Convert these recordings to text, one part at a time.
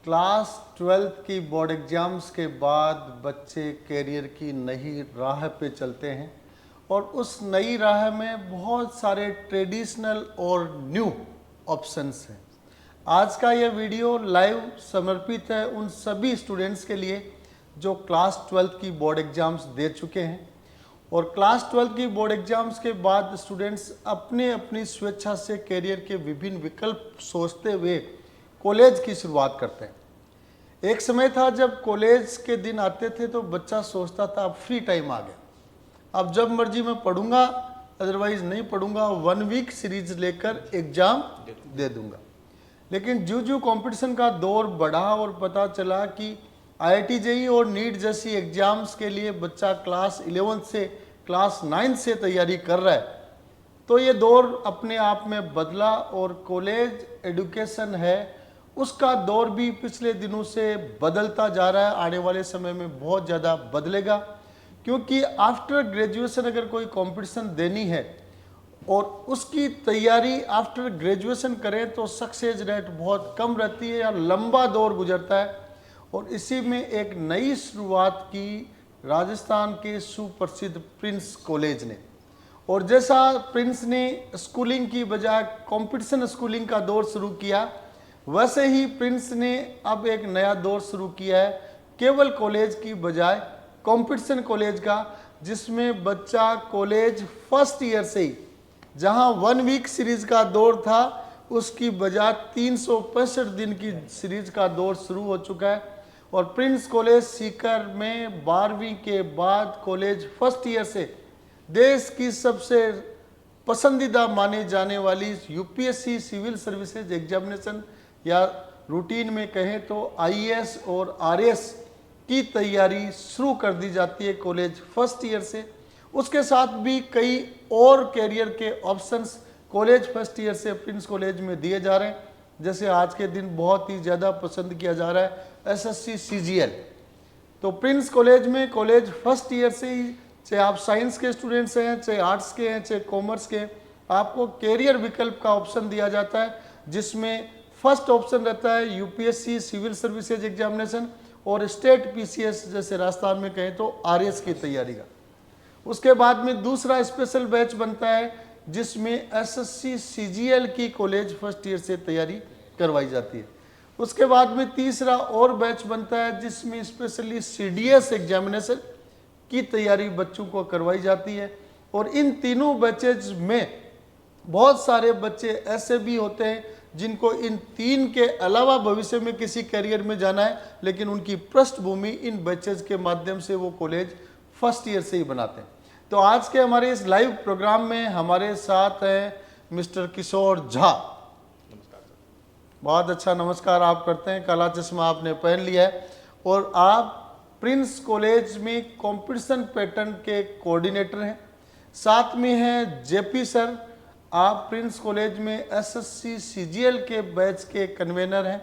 Class 12th की board exams के बाद बच्चे कैरियर की नई राह पे चलते हैं और उस नई राह में बहुत सारे ट्रेडिशनल और न्यू ऑप्शंस हैं। आज का ये वीडियो लाइव समर्पित है उन सभी स्टूडेंट्स के लिए जो क्लास 12th की बोर्ड एग्जाम्स दे चुके हैं और क्लास 12th की बोर्ड एग्जाम्स के बाद स्टूडेंट्स अपने अपनी स्वेच्छा से कैरियर के विभिन्न विकल्प सोचते हुए कॉलेज की शुरुआत करते हैं। एक समय था जब कॉलेज के दिन आते थे तो बच्चा सोचता था अब फ्री टाइम आ गया, अब जब मर्जी मैं पढ़ूंगा, अदरवाइज नहीं पढ़ूंगा, 1 वीक सीरीज लेकर एग्जाम दे दूंगा। लेकिन जो कंपटीशन का दौर बढ़ा और पता चला कि IIT JEE और नीट जैसी एग्जाम्स के लिए बच्चा क्लास 11 से क्लास 9 से तैयारी कर रहा है, तो ये दौर अपने आप में बदला और कॉलेज एजुकेशन है उसका दौर भी पिछले दिनों से बदलता जा रहा है। आने वाले समय में बहुत ज़्यादा बदलेगा, क्योंकि आफ्टर ग्रेजुएशन अगर कोई कंपटीशन देनी है और उसकी तैयारी आफ्टर ग्रेजुएशन करें तो सक्सेस रेट बहुत कम रहती है या लंबा दौर गुजरता है। और इसी में एक नई शुरुआत की राजस्थान के सुप्रसिद्ध प्रिंस कॉलेज ने। और जैसा प्रिंस ने स्कूलिंग की बजाय कंपटीशन स्कूलिंग का दौर शुरू किया, वैसे ही प्रिंस ने अब एक नया दौर शुरू किया है केवल कॉलेज की बजाय कंपटीशन कॉलेज का, जिसमें बच्चा कॉलेज फर्स्ट ईयर से ही जहां 1 वीक सीरीज का दौर था उसकी बजाय 365 दिन की सीरीज का दौर शुरू हो चुका है। और प्रिंस कॉलेज सीकर में 12वीं के बाद कॉलेज फर्स्ट ईयर से देश की सबसे पसंदीदा माने जाने वाली UPSC सिविल सर्विसेज एग्जामिनेशन या रूटीन में कहें तो IAS और RAS की तैयारी शुरू कर दी जाती है कॉलेज फर्स्ट ईयर से। उसके साथ भी कई और कैरियर के ऑप्शंस कॉलेज फर्स्ट ईयर से प्रिंस कॉलेज में दिए जा रहे हैं। जैसे आज के दिन बहुत ही ज़्यादा पसंद किया जा रहा है SSC CGL, तो प्रिंस कॉलेज में कॉलेज फर्स्ट ईयर से ही, चाहे आप साइंस के स्टूडेंट्स हैं, चाहे आर्ट्स के हैं, चाहे कॉमर्स के, आपको कैरियर विकल्प का ऑप्शन दिया जाता है, जिसमें फर्स्ट ऑप्शन रहता है UPSC सिविल सर्विसेज एग्जामिनेशन और स्टेट PCS जैसे राजस्थान में कहें तो RAS की तैयारी का। उसके बाद में दूसरा स्पेशल बैच बनता है जिसमें SSC CGL की कॉलेज फर्स्ट ईयर से तैयारी करवाई जाती है। उसके बाद में तीसरा और बैच बनता है जिसमें स्पेशली CDS एग्जामिनेशन की तैयारी बच्चों को करवाई जाती है। और इन तीनों बैचेज में बहुत सारे बच्चे ऐसे भी होते हैं जिनको इन 3 के अलावा भविष्य में किसी करियर में जाना है, लेकिन उनकी पृष्ठभूमि इन बैचेज के माध्यम से वो कॉलेज फर्स्ट ईयर से ही बनाते हैं। तो आज के हमारे इस लाइव प्रोग्राम में हमारे साथ हैं मिस्टर किशोर झा। बहुत अच्छा नमस्कार आप करते हैं, काला चश्मा आपने पहन लिया है और आप प्रिंस कॉलेज में कंपटीशन पैटर्न के कोऑर्डिनेटर हैं। साथ में हैं JP सर, आप प्रिंस कॉलेज में SSC CGL के बैच के कन्वेनर हैं।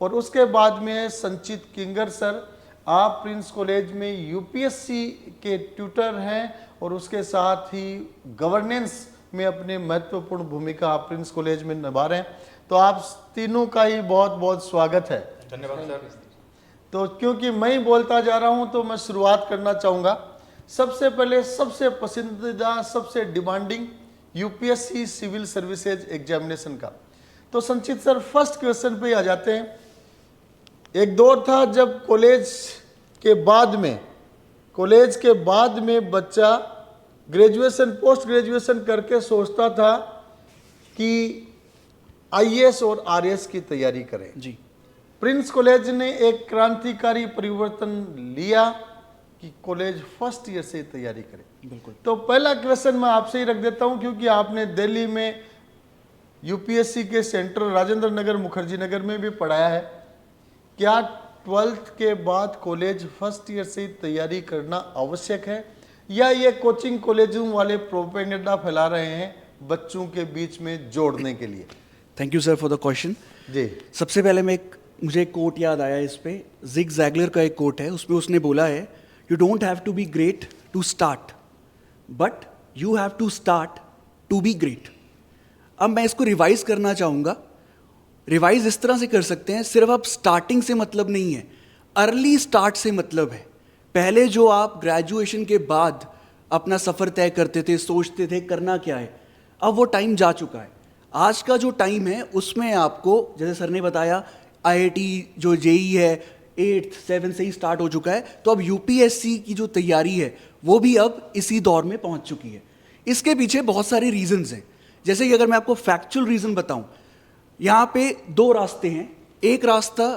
और उसके बाद में है संचित किंगर सर, आप प्रिंस कॉलेज में UPSC के ट्यूटर हैं और उसके साथ ही गवर्नेंस में अपने महत्वपूर्ण भूमिका आप प्रिंस कॉलेज में निभा रहे हैं। तो आप तीनों का ही बहुत बहुत स्वागत है। धन्यवाद सर। तो क्योंकि मैं ही बोलता जा रहा हूं तो मैं शुरुआत करना चाहूँगा। सबसे पहले सबसे पसंदीदा, सबसे demanding UPSC civil services examination का। तो संचित सर, फर्स्ट क्वेश्चन पे आ जाते हैं। एक दौर था जब कॉलेज के बाद में बच्चा ग्रेजुएशन, पोस्ट ग्रेजुएशन करके सोचता था कि IAS और RAS की तैयारी करें जी। प्रिंस कॉलेज ने एक क्रांतिकारी परिवर्तन लिया कि कॉलेज फर्स्ट ईयर से तैयारी करें। बिल्कुल। तो पहला क्वेश्चन मैं आपसे ही रख देता हूं, क्योंकि आपने दिल्ली में UPSC के सेंटर राजेंद्र नगर, मुखर्जी नगर में भी पढ़ाया है। क्या 12th के बाद कॉलेज फर्स्ट ईयर से तैयारी करना आवश्यक है या ये कोचिंग कॉलेजों वाले प्रोपेगेंडा फैला रहे हैं बच्चों के बीच में जोड़ने के लिए? Thank you sir for the question. जी। सबसे पहले मुझे एक कोट याद आया इस पे। जिग जैगलर का एक कोट है, उसमें उसने बोला है, you don't have to be great to start, but you have to start to be great. अब मैं इसको रिवाइज करना चाहूँगा। रिवाइज इस तरह से कर सकते हैं, सिर्फ आप स्टार्टिंग से मतलब नहीं है, अर्ली स्टार्ट से मतलब है। पहले जो आप ग्रेजुएशन के बाद अपना सफ़र तय करते थे, सोचते थे करना क्या है, अब वो टाइम जा चुका है। आज का जो टाइम है उसमें आपको, जैसे सर ने बताया, आईआईटी जो जेई है 8th 7th से ही स्टार्ट हो चुका है, तो अब यूपीएससी की जो तैयारी है वो भी अब इसी दौर में पहुंच चुकी है। इसके पीछे बहुत सारे रीजंस हैं। जैसे कि अगर मैं आपको फैक्चुअल रीज़न बताऊं, यहाँ पे 2 रास्ते हैं। एक रास्ता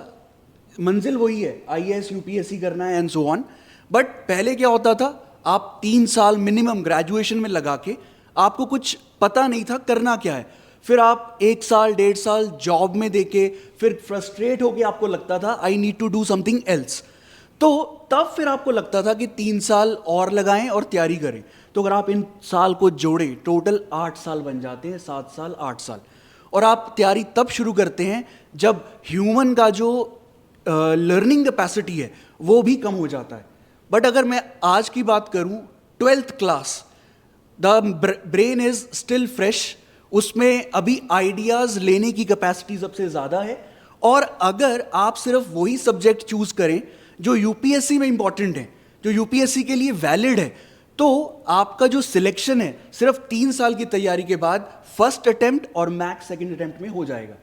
मंजिल वही है, आईएएस यूपीएससी करना है एंड सो ऑन, बट पहले क्या होता था, आप 3 साल मिनिमम ग्रेजुएशन में लगा के, आपको कुछ पता नहीं था करना क्या है, फिर आप 1 साल 1.5 साल जॉब में देके फिर फ्रस्ट्रेट होके आपको लगता था I need to do something else, तो तब फिर आपको लगता था कि 3 साल और लगाएं और तैयारी करें। तो अगर आप इन साल को जोड़ें, टोटल 8 साल बन जाते हैं, 7 साल 8 साल, और आप तैयारी तब शुरू करते हैं जब ह्यूमन का जो लर्निंग कैपेसिटी है वो भी कम हो जाता है। बट अगर मैं आज की बात करूं, 12th class, the brain is still fresh, उसमें अभी आइडियाज़ लेने की कैपेसिटी सबसे ज़्यादा है। और अगर आप सिर्फ वही सब्जेक्ट चूज करें जो यूपीएससी में इंपॉर्टेंट है, जो यूपीएससी के लिए वैलिड है, तो आपका जो सिलेक्शन है सिर्फ 3 साल की तैयारी के बाद फर्स्ट अटेम्प्ट और मैक्स सेकंड अटेम्प्ट में हो जाएगा।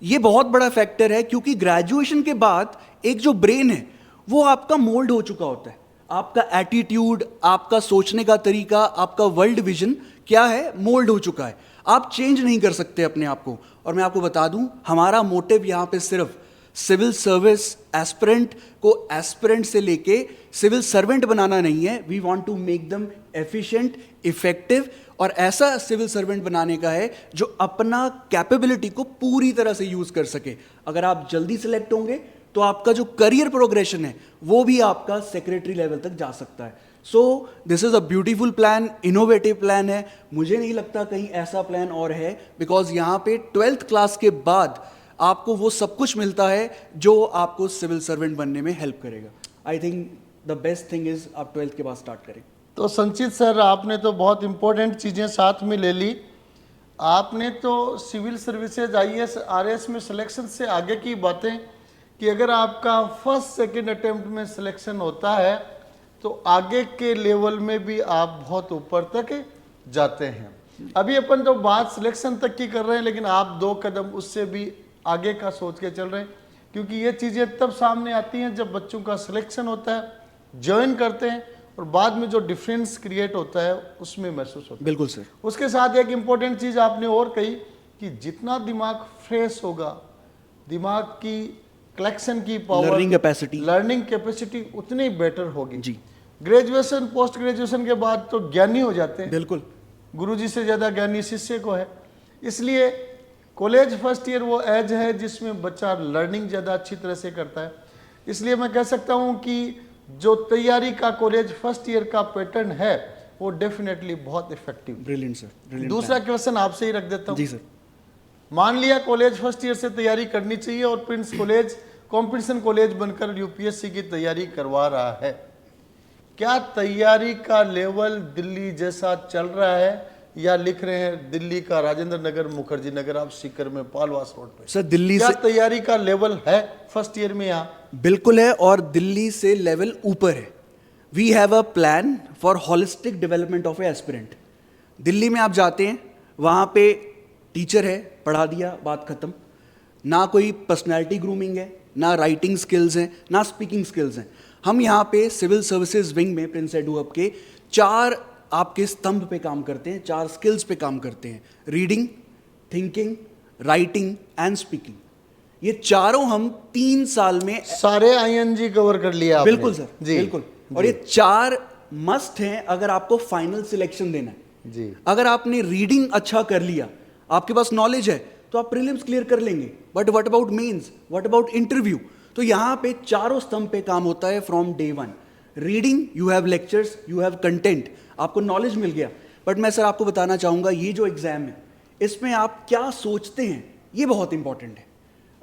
ये बहुत बड़ा फैक्टर है, क्योंकि ग्रेजुएशन के बाद एक जो ब्रेन है वो आपका मोल्ड हो चुका होता है। आपका एटीट्यूड, आपका सोचने का तरीका, आपका वर्ल्ड विजन क्या है, मोल्ड हो चुका है। आप चेंज नहीं कर सकते अपने आप को। और मैं आपको बता दूं, हमारा मोटिव यहाँ पे सिर्फ सिविल सर्विस एस्पिरेंट को एस्पिरेंट से लेके सिविल सर्वेंट बनाना नहीं है। We want to make them efficient, effective, और ऐसा सिविल सर्वेंट बनाने का है जो अपना कैपेबिलिटी को पूरी तरह से यूज कर सके। अगर आप जल्दी सिलेक्ट होंगे तो आपका जो करियर प्रोग्रेशन है वो भी आपका सेक्रेटरी लेवल तक जा सकता है। So this is a beautiful plan, innovative plan है। मुझे नहीं लगता कहीं ऐसा प्लान और है, बिकॉज यहाँ पे 12th क्लास के बाद आपको वो सब कुछ मिलता है जो आपको सिविल सर्वेंट बनने में हेल्प करेगा। I think the best thing is आप 12th के बाद स्टार्ट करें। तो संचित सर, आपने तो बहुत इंपॉर्टेंट चीज़ें साथ में ले ली। आपने तो सिविल सर्विसेज आईएएस आरएएस में सिलेक्शन से आगे की बातें, कि अगर आपका फर्स्ट सेकंड अटेम्प्ट में सिलेक्शन होता है तो आगे के लेवल में भी आप बहुत ऊपर तक जाते हैं। अभी अपन तो बात सिलेक्शन तक की कर रहे हैं, लेकिन आप 2 कदम उससे भी आगे का सोच के चल रहे हैं, क्योंकि ये चीज़ें तब सामने आती हैं जब बच्चों का सिलेक्शन होता है, ज्वाइन करते हैं, और बाद में जो डिफरेंस क्रिएट होता है उसमें महसूस होता है। बिल्कुल सर। उसके साथ एक इम्पोर्टेंट चीज़ आपने और कही कि जितना दिमाग फ्रेश होगा, दिमाग की कलेक्शन की पावर, लर्निंग कैपेसिटी उतनी बेटर होगी जी। ग्रेजुएशन पोस्ट ग्रेजुएशन के बाद तो ज्ञानी हो जाते हैं। बिल्कुल। गुरुजी से ज़्यादा ज्ञानी शिष्य को है। इसलिए कॉलेज फर्स्ट ईयर वो एज है जिसमें बच्चा लर्निंग ज़्यादा अच्छी तरह से करता है। इसलिए मैं कह सकता हूँ कि जो तैयारी का कॉलेज फर्स्ट ईयर का पैटर्न है वो डेफिनेटली बहुत इफेक्टिव। Brilliant sir. दूसरा क्वेश्चन आपसे ही रख देता हूँ। जी सर। मान लिया कॉलेज फर्स्ट ईयर से तैयारी करनी चाहिए और प्रिंस कॉलेज कॉम्पिटिशन कॉलेज बनकर यूपीएससी की तैयारी करवा रहा है, क्या तैयारी का लेवल दिल्ली जैसा चल रहा है, या लिख रहे हैं दिल्ली का राजेंद्र नगर, मुखर्जी नगर, आप सीकर में पालवास रोड पे? सर दिल्ली क्या से तैयारी का लेवल है फर्स्ट ईयर में यहाँ? बिल्कुल है, और दिल्ली से लेवल ऊपर है। We have a plan for holistic development of a aspirant. Delhi में आप जाते हैं, वहाँ पे टीचर है, पढ़ा दिया, बात खत्म। ना कोई पर्सनैलिटी ग्रूमिंग है, ना राइटिंग स्किल्स हैं, ना स्पीकिंग स्किल्स हैं। हम यहाँ पे सिविल सर्विसेज विंग में प्रिंस एडू हब के 4 आपके स्तंभ पे काम करते हैं, 4 स्किल्स पे काम करते हैं: reading, thinking, writing and speaking. ये चारों हम 3 साल में सारे आईएनजी कवर कर लिया आपने। बिल्कुल सर जी, बिल्कुल। और ये 4 मस्ट हैं अगर आपको फाइनल सिलेक्शन देना है जी। अगर आपने रीडिंग अच्छा कर लिया, आपके पास नॉलेज है, तो आप प्रीलिम्स क्लियर कर लेंगे। But what about mains, what about interview? तो यहाँ पे चारों स्तंभ पे काम होता है from day 1। Reading, you have lectures, you have content, आपको नॉलेज मिल गया। बट मैं सर आपको बताना चाहूँगा, ये जो एग्जाम है इसमें आप क्या सोचते हैं ये बहुत इंपॉर्टेंट है।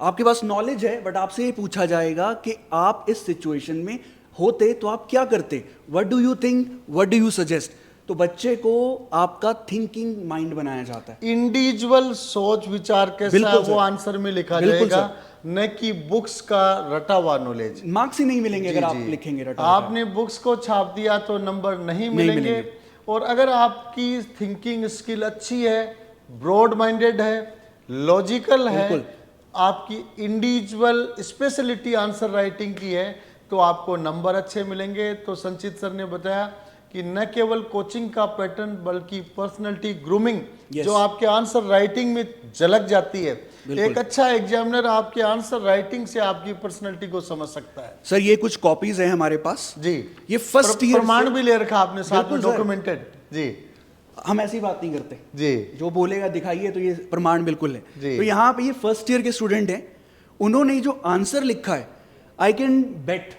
आपके पास नॉलेज है, बट आपसे ये पूछा जाएगा कि आप इस सिचुएशन में होते तो आप क्या करते, what do you think, what do you suggest. तो तो बच्चे को आपका थिंकिंग माइंड बनाया जाता है। इंडिविजुअल सोच विचार कैसा बिल्कुल है वो सर। आंसर में लिखा बिल्कुल जाएगा, न कि बुक्स का रटा हुआ नॉलेज। मार्क्स ही नहीं मिलेंगे जी, अगर आप जी। लिखेंगे रटा आपने बुक्स को छाप दिया तो नंबर नहीं मिलेंगे। मिलेंगे। और अगर आपकी थिंकिंग स्किल अच्छी है, ब्रॉड माइंडेड है, लॉजिकल है, बिल्कुल। आपकी इंडिविजुअल स्पेशलिटी आंसर राइटिंग की है, तो आपको नंबर अच्छे मिलेंगे। तो संचित सर ने बताया कि न केवल कोचिंग का पैटर्न बल्कि पर्सनालिटी ग्रूमिंग Yes. जो आपके आंसर राइटिंग में झलक जाती है। बिल्कुल। एक अच्छा एग्जामिनर आपके आंसर राइटिंग से आपकी पर्सनालिटी को समझ सकता है। सर ये कुछ कॉपीज हैं हमारे पास। जी, ये फर्स्ट ईयर प्रमाण भी ले रखा आपने साथ में, बिल्कुल सर। डॉक्यूमेंटेड। जी हम ऐसी बात नहीं करते, जी जो बोलेगा दिखाइए, तो ये प्रमाण बिल्कुल है। जी। तो यहाँ पे ये फर्स्ट ईयर के स्टूडेंट हैं, उन्होंने जो आंसर लिखा है, आई कैन बेट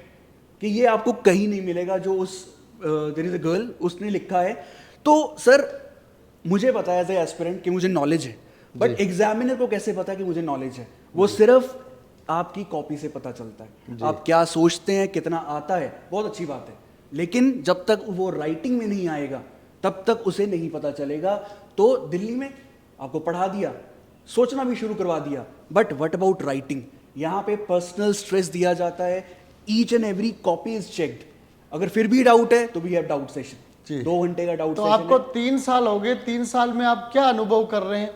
कि ये आपको कहीं नहीं मिलेगा। जो उस देयर इज अ गर्ल, उसने लिखा है। तो सर मुझे पता है एज ए एस्पिरेंट कि मुझे नॉलेज है, बट एग्जामिनर को कैसे पता कि मुझे नॉलेज है? वो सिर्फ आपकी कॉपी से पता चलता है। आप क्या सोचते हैं, कितना आता है, बहुत अच्छी बात है, लेकिन जब तक वो राइटिंग में नहीं आएगा तब तक उसे नहीं पता चलेगा। तो दिल्ली में आपको पढ़ा दिया, सोचना भी शुरू करवा दिया, बट व्हाट अबाउट राइटिंग? यहाँ पे पर्सनल स्ट्रेस दिया जाता है। Each and every copy is checked. अगर फिर भी डाउट है तो वी हैव डाउट सेशन, 2 घंटे का डाउट तो सेशन आपको 3 साल हो गए, 3 साल में आप क्या अनुभव कर रहे हैं?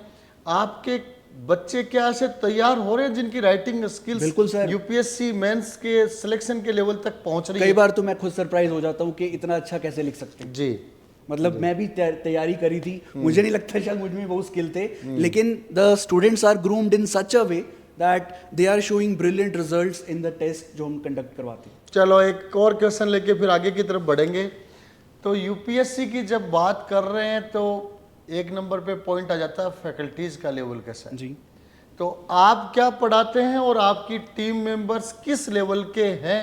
आपके बच्चे क्या ऐसे तैयार हो रहे हैं जिनकी राइटिंग स्किल्स बिल्कुल सर। यूपीएससी मेंस के सिलेक्शन के लेवल तक पहुंच रही कई है? बार तो मैं खुद सरप्राइज हो जाता हूँ कि इतना अच्छा कैसे लिख सकते हैं। जी, मतलब मैं भी तैयारी करी थी, मुझे नहीं लगता शायद मुझ में बहुत स्किल थे, लेकिन the students are groomed in such a way that they are showing brilliant results in the test जो हम कंडक्ट करवाते हैं। चलो एक और क्वेश्चन लेके फिर आगे की तरफ बढ़ेंगे। तो यूपीएससी की जब बात कर रहे हैं तो एक नंबर पे पॉइंट आ जाता है फैकल्टीज का लेवल कैसा है। जी। तो आप क्या पढ़ाते हैं और आपकी टीम मेंबर्स किस लेवल के हैं,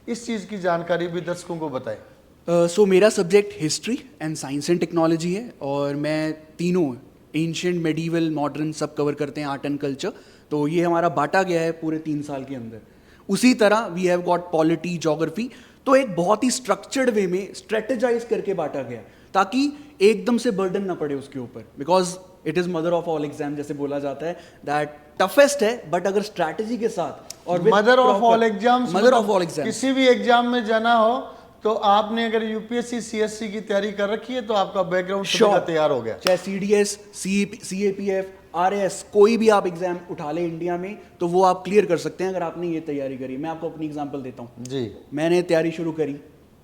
इस चीज़ की जानकारी भी दर्शकों को बताएं। सो मेरा subject history and science and technology है, और मैं तीनों एंशियंट, मेडिवल, मॉडर्न सब कवर करते हैं, आर्ट एंड कल्चर। तो ये हमारा बांटा गया है पूरे 3 साल के अंदर। उसी तरह we have got polity, geography. तो एक बहुत ही स्ट्रक्चर्ड वे में स्ट्रेटेजाइज करके बांटा गया, ताकि एकदम से बर्डन ना पड़े उसके ऊपर, because it is mother of all exam, जैसे बोला जाता है दैट टफेस्ट है, बट अगर स्ट्रैटेजी के साथ और mother of all exams, mother of all exam, किसी भी एग्जाम में जाना हो तो आपने अगर यूपीएससी सीएससी की तैयारी कर रखी है तो आपका बैकग्राउंड Sure. तैयार हो गया। चाहे सीडीएस, सीएपीएफ, आरएस, कोई भी आप एग्जाम उठा ले इंडिया में, तो वो आप क्लियर कर सकते हैं अगर आपने ये तैयारी करी। मैं आपको अपनी एग्जांपल देता हूँ। जी, मैंने तैयारी शुरू करी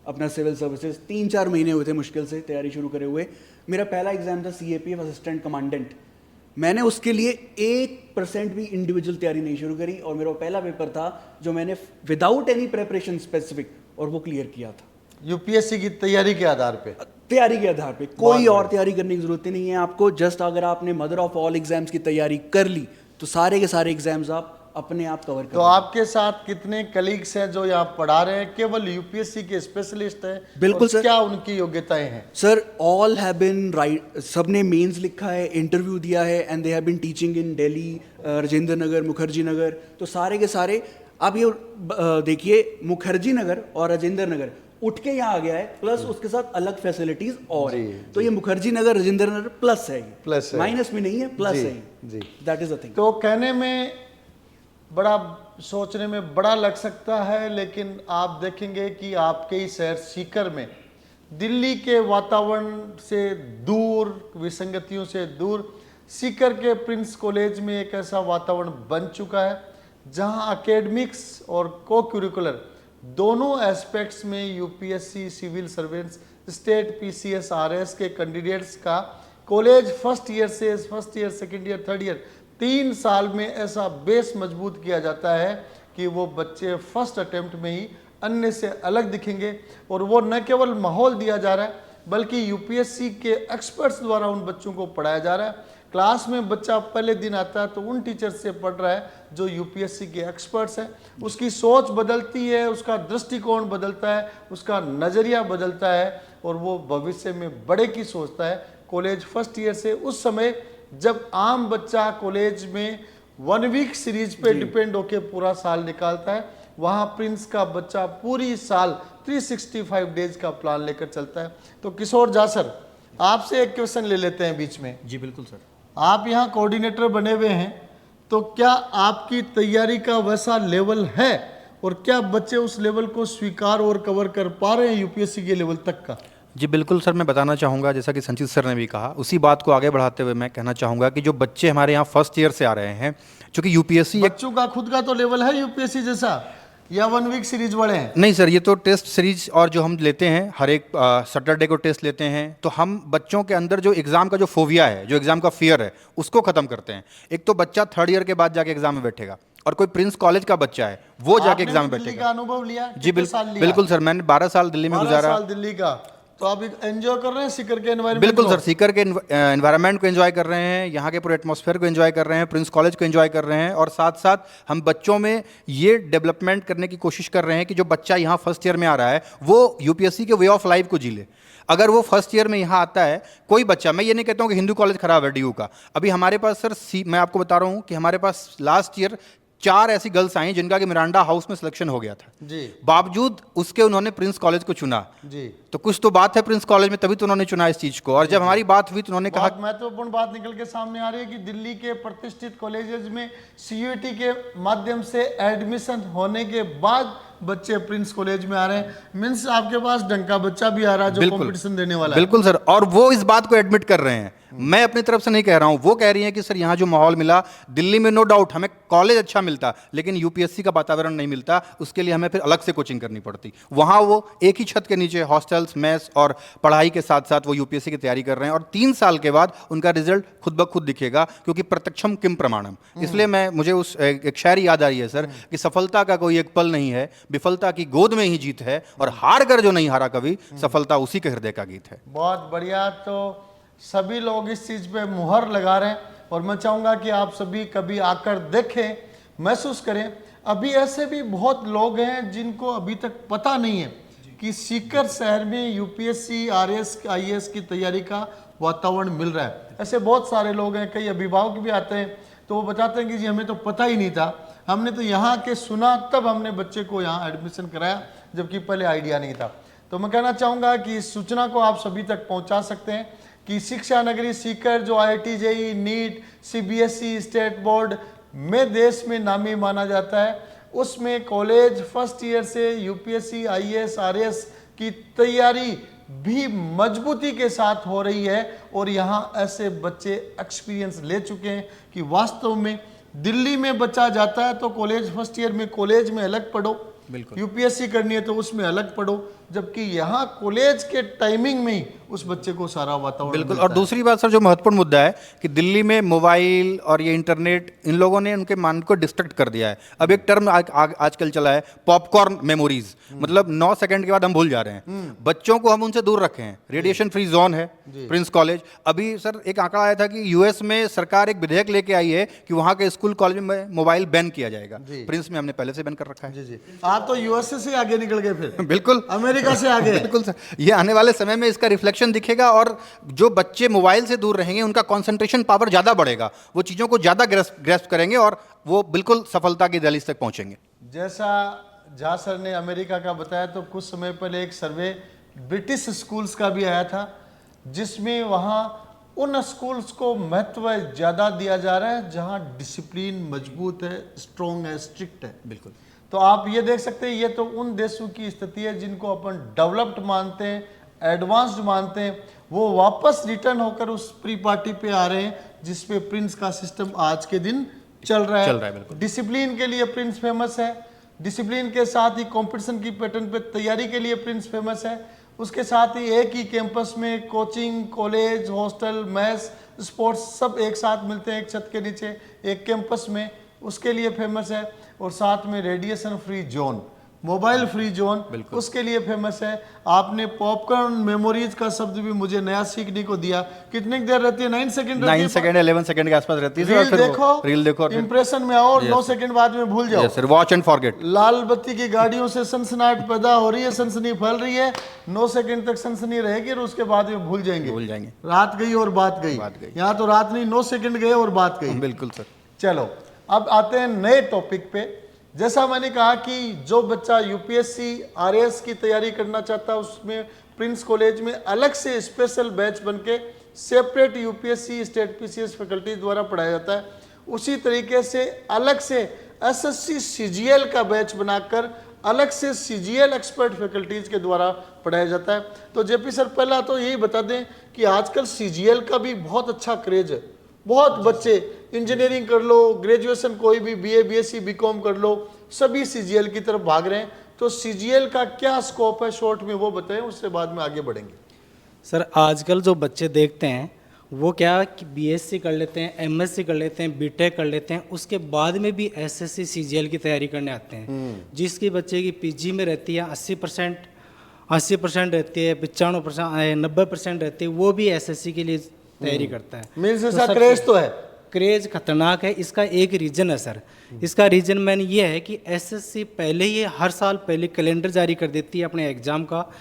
अपना सिविल सर्विसेज, 3-4 महीने हुए थे मुश्किल से तैयारी शुरू करे हुए। मेरा पहला एग्जाम था सीएपीएफ असिस्टेंट कमांडेंट। मैंने उसके लिए 1% भी इंडिविजुअल तैयारी नहीं शुरू करी, और मेरा पहला पेपर था जो मैंने विदाउट एनी प्रेपरेशन स्पेसिफिक, और वो क्लियर किया था यूपीएससी की तैयारी के आधार पे। तैयारी के आधार पे। कोई और तैयारी करने की जरूरत ही नहीं है आपको। जस्ट अगर आपने मदर ऑफ ऑल एग्जाम्स की तैयारी कर ली तो सारे के सारे एग्जाम्स आप अपने आप कवर कर। तो आपके साथ कितने कलीग्स हैं जो यहाँ पढ़ा रहे हैं? केवल यूपीएससी के स्पेशलिस्ट हैं? बिल्कुल और सर। क्या उनकी योग्यताएं हैं? Sir all have been right, सबने मेंस लिखा है, इंटरव्यू दिया है, and they have been teaching in Delhi, Rajendra Nagar, Mukherjee Nagar. तो सारे के सारे आप ये देखिए, मुखर्जी नगर और राजेंद्र नगर उठ के यहाँ आ गया है, प्लस उसके साथ अलग फैसिलिटीज और है। तो ये मुखर्जी नगर, राजेंद्र नगर प्लस है, प्लस है, माइनस में नहीं है, प्लस जी, है। जी। That is the thing. तो कहने में बड़ा, सोचने में बड़ा लग सकता है, लेकिन आप देखेंगे कि आपके ही शहर सीकर में दिल्ली के वातावरण से दूर, विसंगतियों से दूर, सीकर के प्रिंस कॉलेज में एक ऐसा वातावरण बन चुका है जहां एकेडमिक्स और को करिकुलर दोनों एस्पेक्ट्स में UPSC, civil servants, state PCS, RS के कैंडिडेट्स का college first year, second year, third year 3 साल में ऐसा बेस मजबूत किया जाता है कि वो बच्चे फर्स्ट अटेम्प्ट में ही अन्य से अलग दिखेंगे। और वो न केवल माहौल दिया जा रहा है बल्कि यूपीएससी के एक्सपर्ट्स द्वारा उन बच्चों को पढ़ाया जा रहा है। क्लास में बच्चा पहले दिन आता है तो उन टीचर से पढ़ रहा है जो यूपीएससी के एक्सपर्ट्स हैं। उसकी सोच बदलती है, उसका दृष्टिकोण बदलता है, उसका नज़रिया बदलता है, और वो भविष्य में बड़े की सोचता है। कॉलेज फर्स्ट ईयर से उस समय जब आम बच्चा कॉलेज में 1 वीक सीरीज पे डिपेंड होके पूरा साल निकालता है, वहाँ प्रिंस का बच्चा पूरी साल 365 डेज का प्लान लेकर चलता है। तो किशोर जासर, आपसे एक क्वेश्चन ले लेते हैं बीच में। जी बिल्कुल सर। आप यहाँ कोऑर्डिनेटर बने हुए हैं, तो क्या आपकी तैयारी का वैसा लेवल है और क्या बच्चे उस लेवल को स्वीकार और कवर कर पा रहे हैं यूपीएससी के लेवल तक का? जी बिल्कुल सर, मैं बताना चाहूँगा जैसा कि संचित सर ने भी कहा, उसी बात को आगे बढ़ाते हुए मैं कहना चाहूँगा कि जो बच्चे हमारे यहाँ फर्स्ट ईयर से आ रहे हैं, चूँकि यूपीएससी एक बच्चों का खुद का तो लेवल है यूपीएससी जैसा, या 1 वीक सीरीज बड़े हैं? नहीं सर, ये तो टेस्ट सीरीज और जो हम लेते हैं हर एक सैटरडे को टेस्ट लेते हैं, तो हम बच्चों के अंदर जो एग्ज़ाम का जो फोबिया है, जो एग्ज़ाम का फियर है, उसको ख़त्म करते हैं। एक तो बच्चा थर्ड ईयर के बाद जाके एग्ज़ाम में बैठेगा, और कोई प्रिंस कॉलेज का बच्चा है वो जाके आपने एग्ज़ाम में दिल्ली बैठेगा। का अनुभव लिया? जी कितने साल लिया? बिल्कुल सर, मैंने 12 साल दिल्ली में 12 गुजारा। साल दिल्ली का, तो आप एंजॉय कर रहे हैं सीकर के एनवायरनमेंट? बिल्कुल सर, सीकर के एनवायरनमेंट को एंजॉय कर रहे हैं, यहाँ के पूरे एटमॉस्फेयर को एंजॉय कर रहे हैं, प्रिंस कॉलेज को एंजॉय कर रहे हैं, और साथ साथ हम बच्चों में ये डेवलपमेंट करने की कोशिश कर रहे हैं कि जो बच्चा यहाँ फर्स्ट ईयर में आ रहा है वो यूपीएससी के वे ऑफ लाइफ को जी ले। अगर वो फर्स्ट ईयर में यहाँ आता है, कोई बच्चा, मैं ये नहीं कहता हूँ कि हिंदू कॉलेज खराब है डीयू का, अभी हमारे पास सर मैं आपको बता रहा हूँ कि हमारे पास लास्ट ईयर 4 ऐसी गर्ल्स आई जिनका कि मिरांडा हाउस में सिलेक्शन हो गया था जी, बावजूद उसके उन्होंने प्रिंस कॉलेज को चुना जी। तो कुछ तो बात है प्रिंस कॉलेज में, तभी तो उन्होंने चुना इस चीज को। और जब हमारी बात हुई तो उन्होंने कहा, बहुत महत्वपूर्ण बात निकल के सामने आ रही है कि दिल्ली के प्रतिष्ठित कॉलेजेस में सीयूईटी के माध्यम से एडमिशन होने के बाद बच्चे प्रिंस कॉलेज में आ रहे हैं। मीन्स आपके पास डंका बच्चा भी आ रहा है जो कंपटीशन देने वाला है। बिल्कुल सर, और वो इस बात को एडमिट कर रहे हैं, मैं अपनी तरफ से नहीं कह रहा हूं, वो कह रही हैं कि सर यहाँ जो माहौल मिला दिल्ली में, नो डाउट हमें कॉलेज अच्छा मिलता, लेकिन यूपीएससी का वातावरण नहीं मिलता, उसके लिए हमें फिर अलग से कोचिंग करनी पड़ती। वहाँ वो एक ही छत के नीचे हॉस्टल्स, मेस और पढ़ाई के साथ साथ वो यूपीएससी की तैयारी कर रहे हैं, और 3 साल के बाद उनका रिजल्ट खुद ब खुद दिखेगा, क्योंकि प्रत्यक्षम किम प्रमाणम। इसलिए मुझे उस एक शायरी याद आ रही है सर कि सफलता का कोई एक पल नहीं है, विफलता की गोद में ही जीत है, और हार कर जो नहीं हारा कभी, सफलता उसी के हृदय का गीत है। बहुत बढ़िया। तो सभी लोग इस चीज़ पे मुहर लगा रहे हैं, और मैं चाहूँगा कि आप सभी कभी आकर देखें, महसूस करें। अभी ऐसे भी बहुत लोग हैं जिनको अभी तक पता नहीं है कि सीकर शहर में यूपीएससी, आरएस, आईएएस की तैयारी का वातावरण मिल रहा है। ऐसे बहुत सारे लोग हैं, कई अभिभावक भी आते हैं तो वो बताते हैं कि जी हमें तो पता ही नहीं था, हमने तो यहाँ के सुना तब हमने बच्चे को यहाँ एडमिशन कराया, जबकि पहले आइडिया नहीं था। तो मैं कहना चाहूँगा कि इस सूचना को आप सभी तक पहुँचा सकते हैं कि शिक्षा नगरी सीकर जो IIT, JEE, NEET, CBSE, state board में देश में नामी माना जाता है, उसमें कॉलेज फर्स्ट ईयर से यूपीएससी, आईएएस, आरएएस की तैयारी भी मजबूती के साथ हो रही है। और यहाँ ऐसे बच्चे एक्सपीरियंस ले चुके हैं कि वास्तव में दिल्ली में बच्चा जाता है तो कॉलेज फर्स्ट ईयर में कॉलेज में अलग पढ़ो, यूपीएससी करनी है तो उसमें अलग पढ़ो, जबकि यहाँ कॉलेज के टाइमिंग में ही उस बच्चे को सारा वातावरण बिल्कुल। और दूसरी बात सर, जो महत्वपूर्ण मुद्दा है कि दिल्ली में मोबाइल और ये इंटरनेट, इन लोगों ने उनके माइंड को डिस्ट्रैक्ट कर दिया है। अब एक टर्म आजकल चला है, पॉपकॉर्न मेमोरीज, मतलब 9 सेकंड के बाद हम भूल जा रहे हैं। बच्चों को हम उनसे दूर रखे हैं, रेडिएशन फ्री जोन है प्रिंस कॉलेज। अभी सर एक आंकड़ा आया था कि यूएस में सरकार एक विधेयक लेके आई है कि वहाँ के स्कूल कॉलेज में मोबाइल बैन किया जाएगा। प्रिंस में हमने पहले से बैन कर रखा है। जी जी, आप तो यूएसए से आगे निकल गए फिर। बिल्कुल, अमेरिका से आगे। बिल्कुल सर, ये आने वाले समय में इसका रिफ्लेक्शन दिखेगा, और जो बच्चे मोबाइल से दूर रहेंगे उनका कंसंट्रेशन पावर ज़्यादा बढ़ेगा, वो चीज़ों को ज़्यादा ग्रेस्प करेंगे और वो बिल्कुल सफलता की दहलीज तक पहुंचेंगे। जैसा झा सर ने अमेरिका का बताया, तो कुछ समय पहले एक सर्वे ब्रिटिश स्कूल्स का भी आया था, जिसमें वहाँ उन स्कूल्स को महत्व ज़्यादा दिया जा रहा है जहाँ डिसिप्लिन मजबूत है, स्ट्रॉन्ग है, स्ट्रिक्ट है। बिल्कुल। तो आप ये देख सकते हैं, ये तो उन देशों की स्थिति है जिनको अपन डेवलप्ड मानते हैं, एडवांस्ड मानते हैं, वो वापस रिटर्न होकर उस प्री पार्टी पे आ रहे हैं जिसपे प्रिंस का सिस्टम आज के दिन चल रहा है। डिसिप्लिन के लिए प्रिंस फेमस है, डिसिप्लिन के साथ ही कंपटीशन की पैटर्न पे तैयारी के लिए प्रिंस फेमस है। उसके साथ ही एक ही कैंपस में coaching, college, hostel, mess, sports सब एक साथ मिलते हैं एक छत के नीचे एक कैंपस में, उसके लिए फेमस है। और साथ में radiation free zone, mobile free zone, उसके लिए फेमस है। आपने पॉपकॉर्न मेमोरीज का शब्द भी मुझे नया सीखने को दिया। कितनी देर रहती है? 9 सेकंड, 9 सेकंड 11 सेकंड के आसपास रहती है। रील देखो, इंप्रेशन में आओ, 9 सेकंड बाद में भूल जाओ। Sir, watch and forget. लाल बत्ती की गाड़ियों से सनसनाहट पैदा हो रही है, सनसनी फैल रही है, 9 सेकंड तक सनसनी रहेगी और उसके बाद में भूल जाएंगे। रात गई और बात गई। यहाँ तो रात नहीं, 9 सेकंड गए और बात गई। बिल्कुल सर। चलो अब आते हैं नए टॉपिक पे। जैसा मैंने कहा कि जो बच्चा यूपीएससी, आरएएस की तैयारी करना चाहता है, उसमें प्रिंस कॉलेज में अलग से स्पेशल बैच बनके separate UPSC state PCS faculty द्वारा पढ़ाया जाता है। उसी तरीके से अलग से एसएससी सीजीएल का बैच बनाकर अलग से सीजीएल एक्सपर्ट फैकल्टीज के द्वारा पढ़ाया जाता है। तो जेपी सर, पहला तो यही बता दें कि आजकल सीजीएल का भी बहुत अच्छा क्रेज है। बहुत बच्चे इंजीनियरिंग कर लो, ग्रेजुएशन कोई भी बीए बीएससी बीकॉम कर लो, सभी सीजीएल की तरफ भाग रहे हैं। तो सीजीएल का क्या स्कोप है शॉर्ट में वो बताएं, उससे बाद में आगे बढ़ेंगे। सर आजकल जो बच्चे देखते हैं वो क्या कि बीएससी कर लेते हैं, एमएससी कर लेते हैं, बीटेक कर लेते हैं, उसके बाद में भी एसएससी सीजीएल की तैयारी करने आते हैं। जिसकी बच्चे की पीजी में रहती है 80% रहती है, 95% 90% रहती है, वो भी एसएससी के लिए तैयारी करता है। मीन्स ऐसा क्रेज तो है। क्रेज खतरनाक है। इसका एक रीज़न है सर, इसका रीज़न मैंने ये है कि एसएससी पहले ही हर साल पहले कैलेंडर जारी कर देती है अपने एग्ज़ाम का,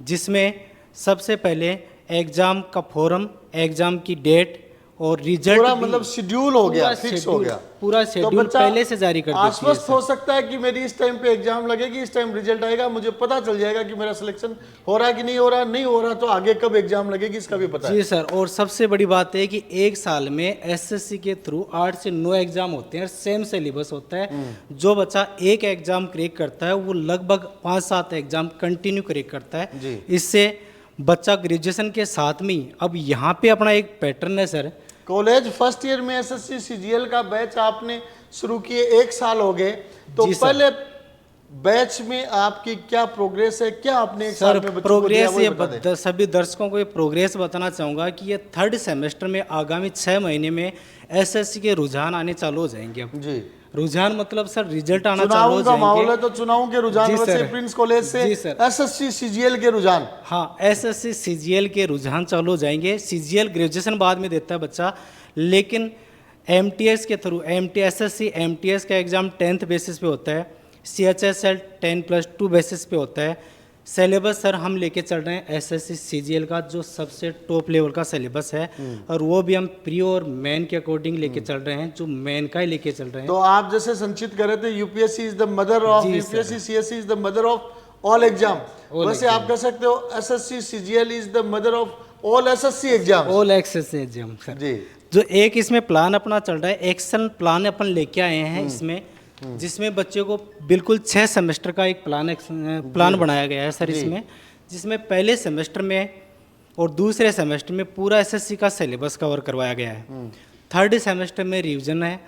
जिसमें सबसे पहले एग्ज़ाम का फॉर्म, एग्ज़ाम की डेट और रिजल्ट पूरा मतलब शेड्यूल हो गया, फिक्स हो गया। पूरा तो शेड्यूल बच्चा पहले से जारी कर देती है। आश्वस्त हो सकता है कि मेरी इस टाइम पे एग्जाम लगेगी, इस टाइम रिजल्ट आएगा, मुझे पता चल जाएगा कि मेरा सिलेक्शन हो रहा है कि नहीं हो रहा। नहीं हो रहा तो आगे कब एग्जाम लगेगी इसका भी पता है। जी सर, और सबसे बड़ी बात है कि एक साल में एसएससी के थ्रू 8 से 9 एग्जाम होते हैं, सेम सिलेबस होता है। जो बच्चा एक एग्जाम क्रैक करता है वो लगभग 5-7 एग्जाम कंटिन्यू क्रैक करता है। इससे बच्चा ग्रेजुएशन के साथ में ही अब यहाँ पे अपना एक पैटर्न है सर। कॉलेज फर्स्ट ईयर में एसएससी सीजीएल का बैच आपने शुरू किए, 1 साल हो गए, तो पहले बैच में आपकी क्या प्रोग्रेस है, क्या आपने 1 साल में बच्चों को दिया, वो बता दें। सभी दर्शकों को ये प्रोग्रेस बताना चाहूँगा कि ये 3rd सेमेस्टर में आगामी 6 महीने में एसएससी के रुझान आने चालू हो जाएंगे। अब जी, रुझान मतलब सर रिजल्ट आना चालू हो चुनाव का माहौल है, जाएंगे। तो चुनाव के रुझान जी वैसे सर। प्रिंस कॉलेज से जी सर। एसएससी सीजीएल के रुझान। हाँ, एसएससी सीजीएल के रुझान चालू हो जाएंगे। सीजीएल ग्रेजुएशन बाद में देता है बच्चा, लेकिन एमटीएस के थ्रू एसएससी एमटीएस का एग्ज़ाम 10th बेसिस पे होता है, सीएचएसएल 10+2 बेसिस पे होता है। सिलेबस सर हम लेके चल रहे हैं एसएससी सीजीएल का जो सबसे टॉप लेवल का सिलेबस है, और वो भी हम प्री और मेन के अकॉर्डिंग लेके चल रहे हैं, जो मेन का ही लेके चल रहे हैं। तो आप जैसे संचित कर रहे थे, UPSC is the mother of, UPSC CSC is the mother of all exam, वैसे आप कह सकते हो SSC CGL is the mother of all SSC exam. All SSC exam sir ji. जो एक इसमें प्लान अपना चल रहा है, एक्शन प्लान अपन लेके आए हैं इसमें, जिसमें बच्चे को बिल्कुल 6 सेमेस्टर का एक प्लान बनाया गया है सर इसमें, जिसमें पहले सेमेस्टर में और दूसरे सेमेस्टर में पूरा एसएससी का सिलेबस कवर करवाया गया है। 3rd सेमेस्टर में रिवीजन है,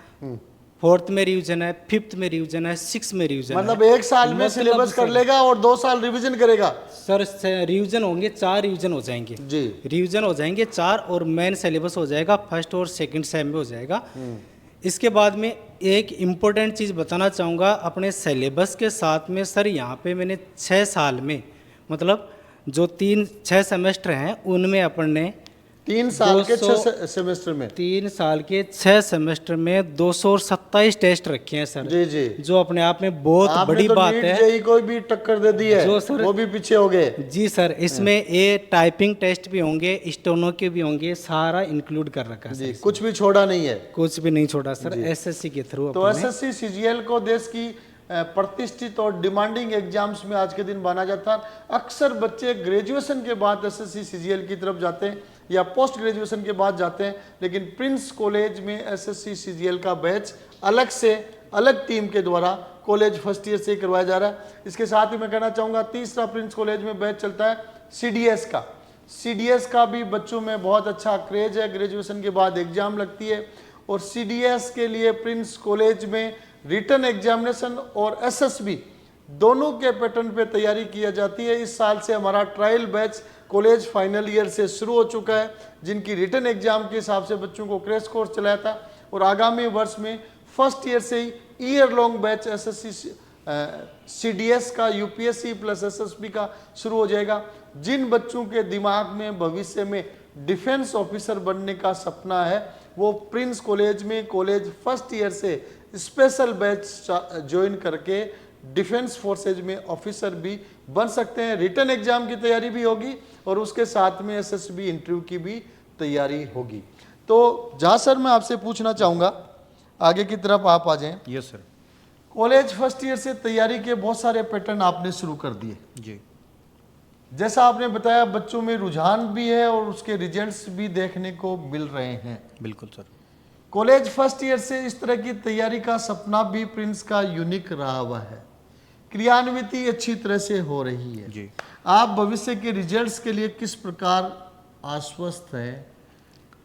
4th में रिवीजन है, 5th में रिवीजन है, 6th में रिवीजन है। मतलब 1 साल में सिलेबस कर लेगा और 2 साल रिवीजन करेगा। सर रिवीजन होंगे 4 रिवीजन हो जाएंगे जी, रिवीजन हो जाएंगे 4, और मेन सिलेबस हो जाएगा 1st और 2nd सेम में हो जाएगा। इसके बाद में एक इम्पोर्टेंट चीज़ बताना चाहूँगा, अपने सिलेबस के साथ में सर यहाँ पे मैंने 6 साल में मतलब जो 6 सेमेस्टर हैं उनमें अपन ने 3 साल के 6 सेमेस्टर में 3 साल के 6 सेमेस्टर में 227 टेस्ट रखे हैं सर। जी जी, जो अपने आप में बहुत आपने बड़ी तो बात नीट है। जेईई कोई भी टक्कर दे दी है, जो सर- वो भी पीछे हो गए। जी सर, इसमें ये टाइपिंग टेस्ट भी होंगे, स्टेनो के भी होंगे, सारा इंक्लूड कर रखा है जी, सर। कुछ भी छोड़ा नहीं है। कुछ भी नहीं छोड़ा सर, एसएससी के थ्रू तो एसएससी सीजीएल को देश की प्रतिष्ठित और डिमांडिंग एग्जाम्स में आज के दिन माना जाता है। अक्सर बच्चे ग्रेजुएशन के बाद एसएससी सीजीएल की तरफ जाते हैं या पोस्ट ग्रेजुएशन के बाद जाते हैं, लेकिन प्रिंस कॉलेज में एसएससी सीजीएल का बैच अलग से अलग टीम के द्वारा कॉलेज फर्स्ट ईयर से ही करवाया जा रहा है। इसके साथ ही मैं कहना चाहूँगा, तीसरा प्रिंस कॉलेज में बैच चलता है सीडीएस का। सीडीएस का भी बच्चों में बहुत अच्छा क्रेज है, ग्रेजुएशन के बाद एग्जाम लगती है, और सीडीएस के लिए प्रिंस कॉलेज में रिटन एग्जामिनेशन और एसएसबी दोनों के पैटर्न पे तैयारी की जाती है। इस साल से हमारा trial batch college final year से शुरू हो चुका है, जिनकी रिटन एग्जाम के हिसाब से बच्चों को क्रैश कोर्स चलाया था, और आगामी वर्ष में फर्स्ट ईयर से ही year long batch SSC CDS का यूपीएससी प्लस एसएसबी का शुरू हो जाएगा। जिन बच्चों के दिमाग में भविष्य में डिफेंस ऑफिसर बनने का सपना है, वो प्रिंस कॉलेज में कॉलेज फर्स्ट ईयर से स्पेशल बैच ज्वाइन करके डिफेंस फोर्सेज में ऑफिसर भी बन सकते हैं। रिटन एग्जाम की तैयारी भी होगी और उसके साथ में एसएसबी इंटरव्यू की भी तैयारी होगी। तो जहाँ सर मैं आपसे पूछना चाहूँगा, आगे की तरफ आप आ जाएं। Yes sir. College first year से तैयारी के बहुत सारे पैटर्न आपने शुरू कर दिए जी। जैसा आपने बताया बच्चों में रुझान भी है और उसके रिजल्ट्स भी देखने को मिल रहे हैं। बिल्कुल सर। कॉलेज फर्स्ट ईयर से इस तरह की तैयारी का सपना भी प्रिंस का यूनिक रहा हुआ है। क्रियान्विति अच्छी तरह से हो रही है जी। आप भविष्य के रिजल्ट्स के लिए किस प्रकार आश्वस्त हैं?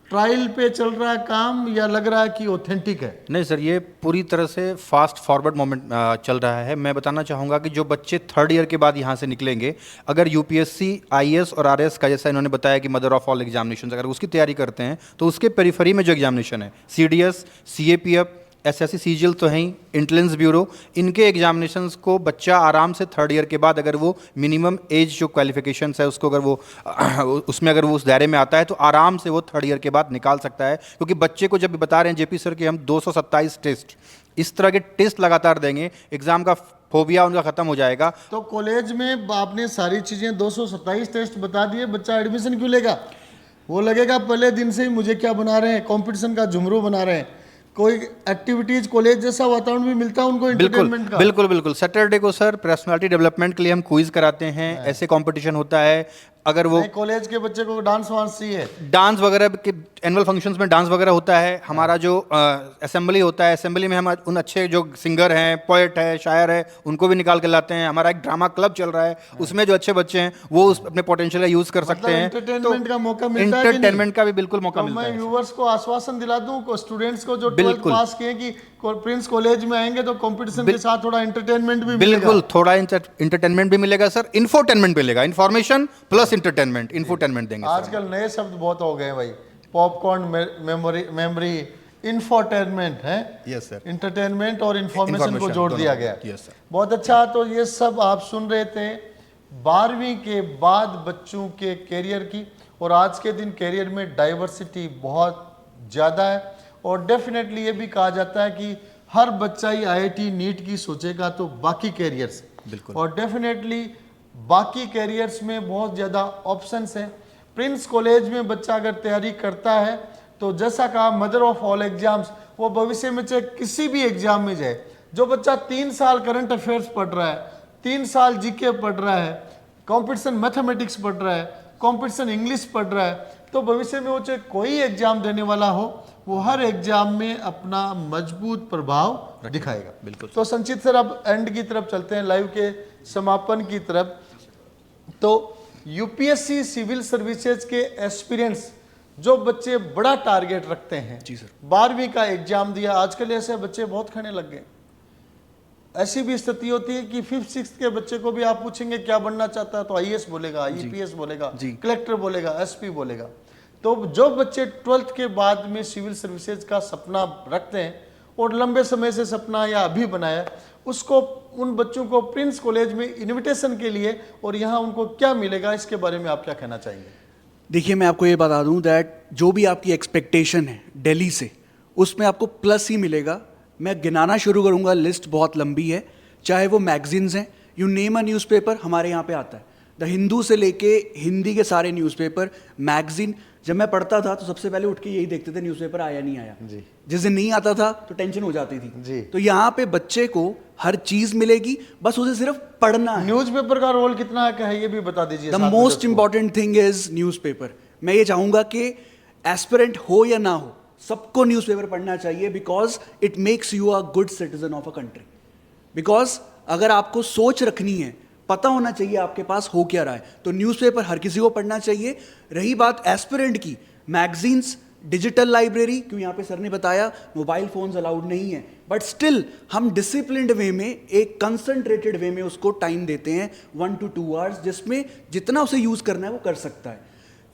ट्रायल पे चल रहा है काम या लग रहा है कि ऑथेंटिक है? नहीं सर, ये पूरी तरह से फास्ट फॉरवर्ड मोमेंट चल रहा है। मैं बताना चाहूँगा कि जो बच्चे थर्ड ईयर के बाद यहाँ से निकलेंगे, अगर यूपीएससी, आईएएस और आरएएस का, जैसा इन्होंने बताया कि मदर ऑफ ऑल एग्जामिनेशन, अगर उसकी तैयारी करते हैं तो उसके पेरिफेरी में जो एग्जामिनेशन है, सीडीएस, सीएपीएफ, एसएससी, सीजीएल तो है ही, इंटेलिजेंस ब्यूरो, इनके एग्जामिनेशंस को बच्चा आराम से थर्ड ईयर के बाद, अगर वो मिनिमम एज जो क्वालिफिकेशंस है उसको अगर वो उसमें अगर वो उस दायरे में आता है तो आराम से वो थर्ड ईयर के बाद निकाल सकता है। क्योंकि बच्चे को जब भी बता रहे हैं जेपी सर कि हम 227 टेस्ट, इस तरह के टेस्ट लगातार देंगे, एग्जाम का फोबिया उनका खत्म हो जाएगा। तो कॉलेज में आपने सारी चीजें 227 टेस्ट बता दिए, बच्चा एडमिशन क्यों लेगा? वो लगेगा पहले दिन से ही मुझे क्या बना रहे हैं, कंपटीशन का झुमरू बना रहे हैं। कोई एक्टिविटीज, कॉलेज जैसा वातावरण भी मिलता है उनको एंटरटेनमेंट का? बिल्कुल बिल्कुल। सैटरडे को सर पर्सनालिटी डेवलपमेंट के लिए हम क्विज कराते हैं, ऐसे कंपटीशन होता है। अगर वो कॉलेज के बच्चे को डांस वांस चाहिए, डांस वगैरह के एनुअल फंक्शंस में डांस वगैरह होता है। हमारा जो असेंबली होता है, असेंबली में हम उन अच्छे जो सिंगर हैं, पोएट है, शायर है, उनको भी निकाल के लाते हैं। हमारा एक ड्रामा क्लब चल रहा है, उसमें जो अच्छे बच्चे हैं वो उस अपने पोटेंशियल का यूज कर सकते हैं। एंटरटेनमेंट का मौका मिलता है कि नहीं? एंटरटेनमेंट का भी बिल्कुल मौका तो मिलता मैं है। व्यूअर्स को आश्वासन दिला दूं, स्टूडेंट्स को जो 12th पास किए कि प्रिंस कॉलेज में आएंगे तो कंपटीशन के साथ थोड़ा एंटरटेनमेंट भी मिलेगा। बिल्कुल, थोड़ा एंटरटेनमेंट भी मिलेगा सर, इन्फोटेनमेंट मिलेगा, इन्फॉर्मेशन प्लस एंटरटेनमेंट, इन्फोटेनमेंट देंगे। आजकल नए शब्द बहुत हो गए भाई, पॉपकॉर्न, मेमोरी, इन्फोटेनमेंट है। Yes sir. इंटरटेनमेंट और इन्फॉर्मेशन को जोड़ दिया गया। Yes sir. बहुत अच्छा। तो ये सब आप सुन रहे थे 12वीं के बाद बच्चों के कैरियर की, और आज के दिन कैरियर में डाइवर्सिटी बहुत ज़्यादा है। और डेफिनेटली ये भी कहा जाता है कि हर बच्चा ही आईआईटी नीट की सोचेगा तो बाकी कैरियर्स, बिल्कुल, और डेफिनेटली बाकी कैरियर्स में बहुत ज़्यादा ऑप्शंस हैं। प्रिंस कॉलेज में बच्चा अगर तैयारी करता है तो जैसा कहा मदर ऑफ ऑल एग्जाम्स, वो भविष्य में चाहे किसी भी एग्जाम में जाए। जो बच्चा 3 साल करंट अफेयर्स पढ़ रहा है, 3 साल जीके पढ़ रहा है, कंपटीशन मैथमेटिक्स पढ़ रहा है, कंपटीशन इंग्लिश पढ़ रहा है, तो भविष्य में वो चाहे कोई एग्जाम देने वाला हो, वो हर एग्जाम में अपना मजबूत प्रभाव दिखाएगा। बिल्कुल। तो संचित सर, अब एंड की तरफ चलते हैं, लाइव के समापन की तरफ। तो यूपीएससी सिविल सर्विसेज के एस्पिरेंट्स जो बच्चे बड़ा टारगेट रखते हैं, जी सर, 12वीं का एग्जाम दिया, आजकल ऐसे बच्चे बहुत खाने लग गए। ऐसी भी स्थिति होती है कि 5th-6th के बच्चे को भी आप पूछेंगे क्या बनना चाहता है तो आईएएस बोलेगा, आईपीएस बोलेगा, कलेक्टर बोलेगा, एसपी बोलेगा। तो जो बच्चे 12th के बाद में सिविल सर्विसेज का सपना रखते हैं और लंबे समय से सपना या अभी बनाया, उसको, उन बच्चों को प्रिंस कॉलेज में इनविटेशन के लिए और यहाँ उनको क्या मिलेगा, इसके बारे में आप क्या कहना चाहेंगे? देखिए, मैं आपको ये बता दूं दैट जो भी आपकी एक्सपेक्टेशन है दिल्ली से, उसमें आपको प्लस ही मिलेगा। मैं गिनाना शुरू करूंगा, लिस्ट बहुत लंबी है। चाहे वो मैगजीन्स हैं, यू नेम अ न्यूज़पेपर हमारे यहाँ पे आता है। द हिंदू से लेके हिंदी के सारे न्यूज़पेपर, मैगजीन। जब मैं पढ़ता था तो सबसे पहले उठ के यही देखते थे न्यूज़पेपर आया नहीं आया जी। जिस दिन नहीं आता था तो टेंशन हो जाती थी जी। तो यहाँ पे बच्चे को हर चीज़ मिलेगी, बस उसे सिर्फ पढ़ना है। न्यूज़पेपर का रोल कितना है ये भी बता दीजिए। The most important thing is newspaper. मैं ये चाहूँगा कि एस्पिरेंट हो या ना हो, सबको न्यूज़पेपर पढ़ना चाहिए, because it makes you a good citizen of a country. Because अगर आपको सोच रखनी है, पता होना चाहिए आपके पास हो क्या रहा है, तो न्यूज़पेपर हर किसी को पढ़ना चाहिए। रही बात एस्पिरेंट की, मैगजीन्स, डिजिटल लाइब्रेरी, क्यों यहाँ पे सर ने बताया मोबाइल फोन्स अलाउड नहीं है, बट स्टिल हम डिसिप्लिन्ड वे में, एक कंसंट्रेटेड वे में उसको टाइम देते हैं 1 to 2 आवर्स, जिसमें जितना उसे यूज़ करना है वो कर सकता है।